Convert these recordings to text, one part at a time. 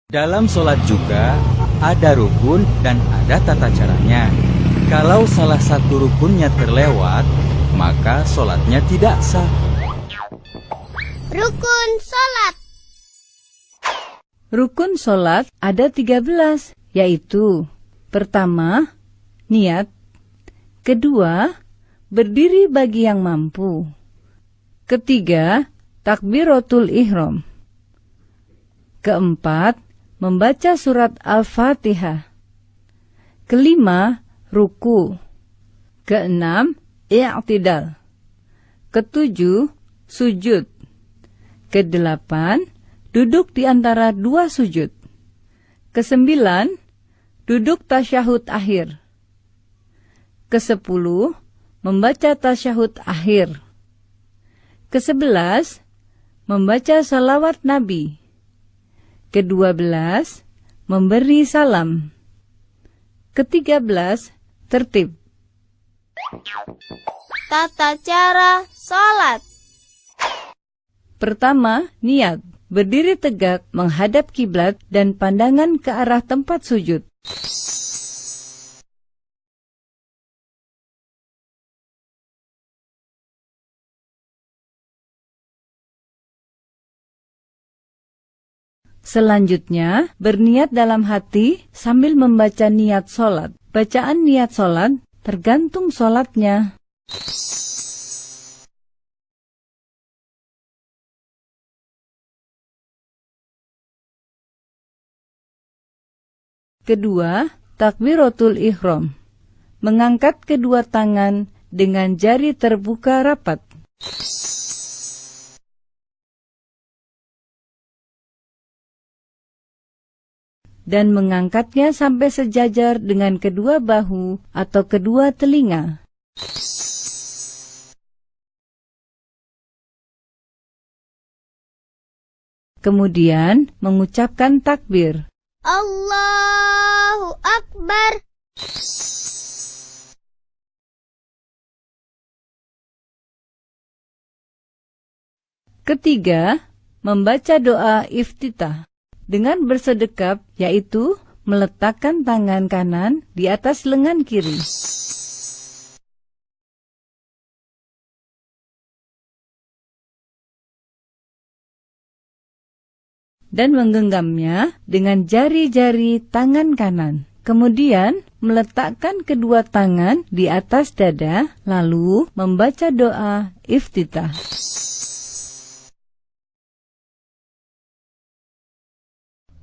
Dalam sholat juga ada rukun dan ada tata caranya. Kalau salah satu rukunnya terlewat, maka sholatnya tidak sah. Rukun sholat. Rukun sholat ada 13, yaitu: pertama, niat; kedua, berdiri bagi yang mampu; ketiga, takbiratul ihram; keempat, membaca surat Al-Fatihah; kelima, ruku; keenam, i'tidal; ketujuh, sujud; kedelapan, duduk di antara dua sujud; kesembilan, duduk tasyahud akhir; kesepuluh, membaca tasyahud akhir; ke-11, membaca salawat Nabi; ke-12, memberi salam; ke-13, tertib. Tata cara sholat. Pertama, niat. Berdiri tegak menghadap kiblat dan pandangan ke arah tempat sujud. Selanjutnya, berniat dalam hati sambil membaca niat sholat. Bacaan niat sholat tergantung sholatnya. Kedua, takbiratul ihram. Mengangkat kedua tangan dengan jari terbuka rapat. Dan mengangkatnya sampai sejajar dengan kedua bahu atau kedua telinga. Kemudian mengucapkan takbir. Allahu Akbar. Ketiga, membaca doa iftitah dengan bersedekap, yaitu meletakkan tangan kanan di atas lengan kiri. Dan menggenggamnya dengan jari-jari tangan kanan. Kemudian meletakkan kedua tangan di atas dada, lalu membaca doa iftitah.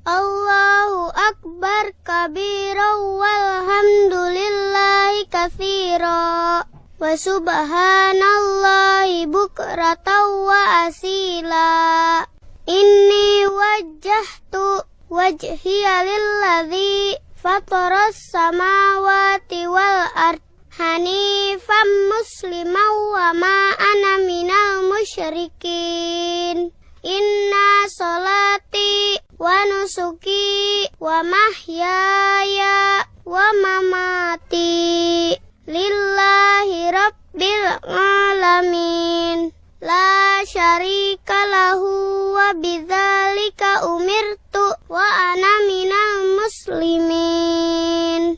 Allahu Akbar kabira walhamdulillahi katsira wa subhanallahi bukratan wa asila. Inni wajjahtu wajhiya lilladzi fataras samawati wal ard hanifan musliman wa ma ana minal musyrikin. Inna sholati wa nusuki wa mahyaya wa mamati lillahi rabbil alamin. La syarika lahu wa bidzalika umirtu wa ana minal muslimin.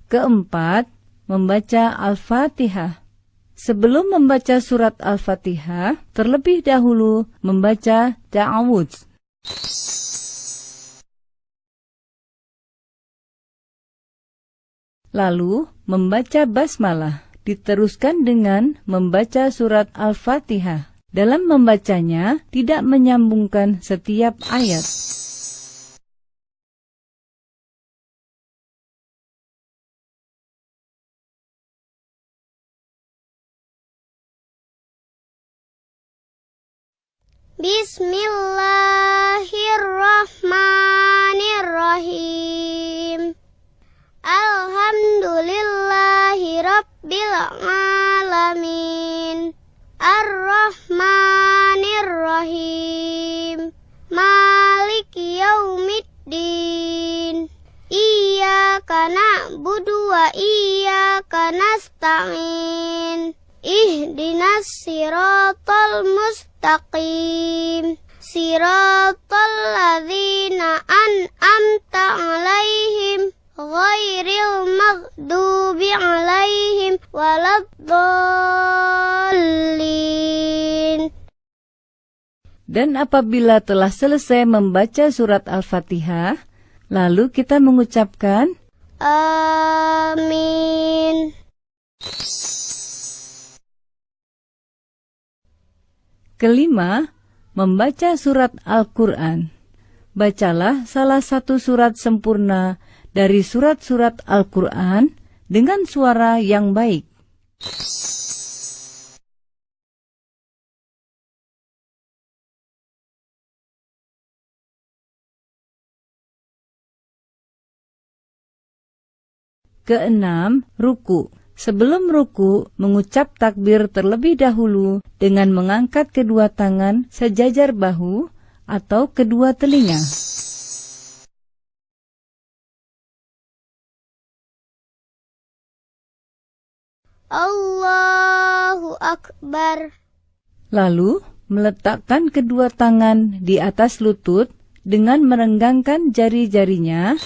Keempat, membaca Al-Fatihah. Sebelum membaca surat Al-Fatihah, terlebih dahulu membaca ta'awudz. Lalu membaca basmalah. Diteruskan dengan membaca surat Al-Fatihah. Dalam membacanya, tidak menyambungkan setiap ayat. Bismillahirrahmanirrahim. Alhamdulillahi rabbil alamin. Ar-Rahmanir-Rahim. Maliki yaumiddin. Iyyaka na'budu wa iyyaka nasta'in. Ihdinas siratal mustaqim. Siratal ladzina Dan apabila telah selesai membaca surat Al-Fatihah, lalu kita mengucapkan Amin. Kelima, membaca surat Al-Quran. Bacalah salah satu surat sempurna dari surat-surat Al-Quran dengan suara yang baik. Keenam, ruku. Sebelum ruku, mengucap takbir terlebih dahulu dengan mengangkat kedua tangan sejajar bahu atau kedua telinga. Allahu Akbar. Lalu, meletakkan kedua tangan di atas lutut dengan merenggangkan jari-jarinya.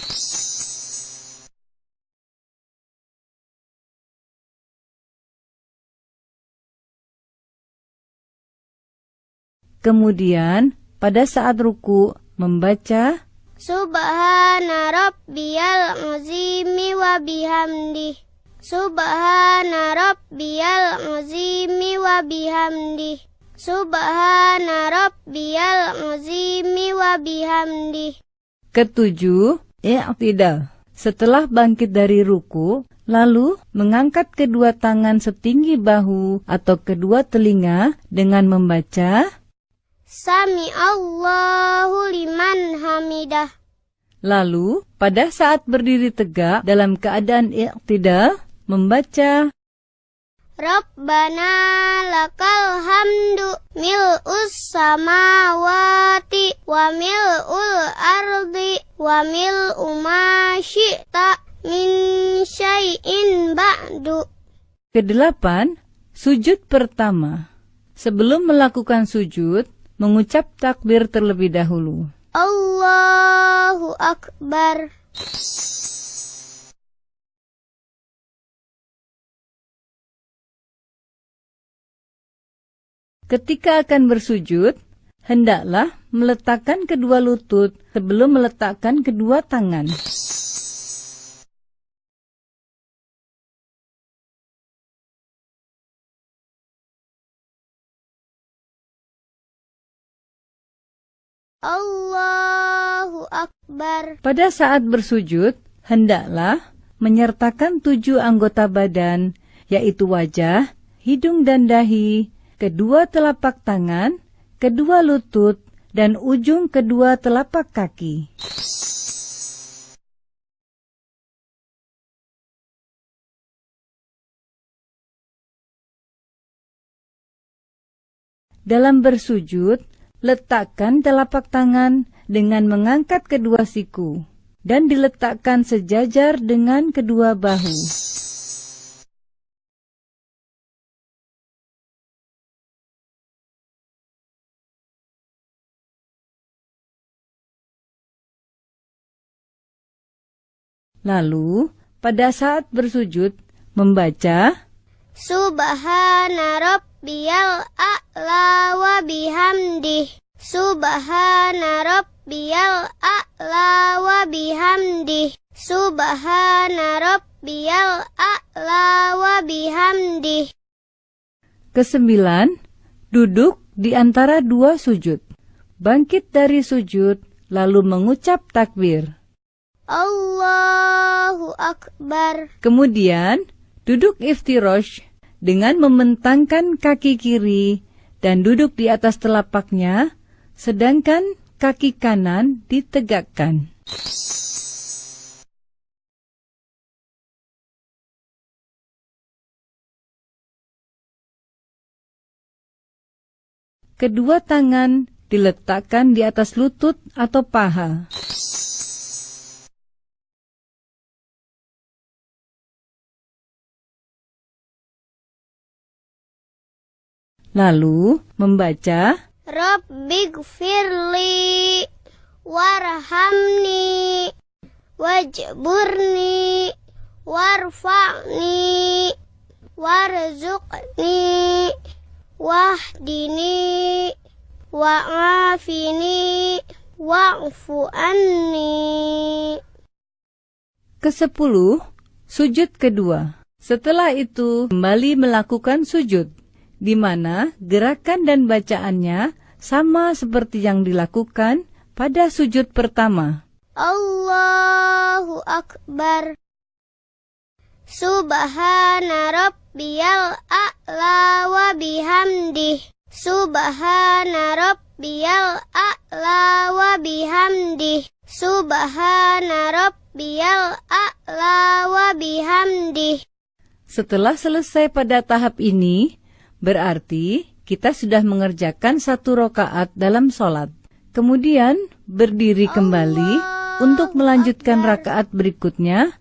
Kemudian, pada saat ruku, membaca Subhana rabbiyal azimi wa bihamdih. Subhana rabbiyal azimi wa bihamdih. Subhana rabbiyal azimi wa bihamdih. Ketujuh, i'tidal. Setelah bangkit dari ruku, lalu mengangkat kedua tangan setinggi bahu atau kedua telinga dengan membaca Sami Allahu liman hamidah. Lalu, pada saat berdiri tegak dalam keadaan i'tidal, membaca Rabbana lakal hamdu mil'us samawati wa mil'ul ardi wa mil'u ma syi'ta min syai'in ba'du. Kedelapan, sujud pertama. Sebelum melakukan sujud, mengucap takbir terlebih dahulu. Allahu Akbar. Ketika akan bersujud, hendaklah meletakkan kedua lutut sebelum meletakkan kedua tangan. Allahu Akbar. Pada saat bersujud, hendaklah menyertakan 7 anggota badan, yaitu wajah, hidung dan dahi, kedua telapak tangan, kedua lutut, dan ujung kedua telapak kaki. Dalam bersujud, letakkan telapak tangan dengan mengangkat kedua siku dan diletakkan sejajar dengan kedua bahu. Lalu, pada saat bersujud, membaca Subhana rabbiyal a'la wa bihamdih. Subhana rabbiyal a'la wa bihamdih. Subhana rabbiyal a'la wa bihamdih. Kesembilan, duduk di antara dua sujud. Bangkit dari sujud, lalu mengucap takbir. Allahu Akbar. Kemudian, duduk iftirosh dengan membentangkan kaki kiri dan duduk di atas telapaknya, sedangkan kaki kanan ditegakkan. Kedua tangan diletakkan di atas lutut atau paha. Lalu membaca Rabbighfirli warhamni wajburni warfa'ni warzuqni wahdini wa'afini wa'fu anni. Ke-10, sujud kedua. Setelah itu kembali melakukan sujud, di mana gerakan dan bacaannya sama seperti yang dilakukan pada sujud pertama. Allahu Akbar. Subhana rabbiyal a'la wa bihamdih. Subhana rabbiyal a'la wa bihamdih. Subhana rabbiyal a'la wa bihamdih. Setelah selesai pada tahap ini, berarti kita sudah mengerjakan 1 rakaat dalam sholat. Kemudian berdiri kembali untuk melanjutkan rakaat berikutnya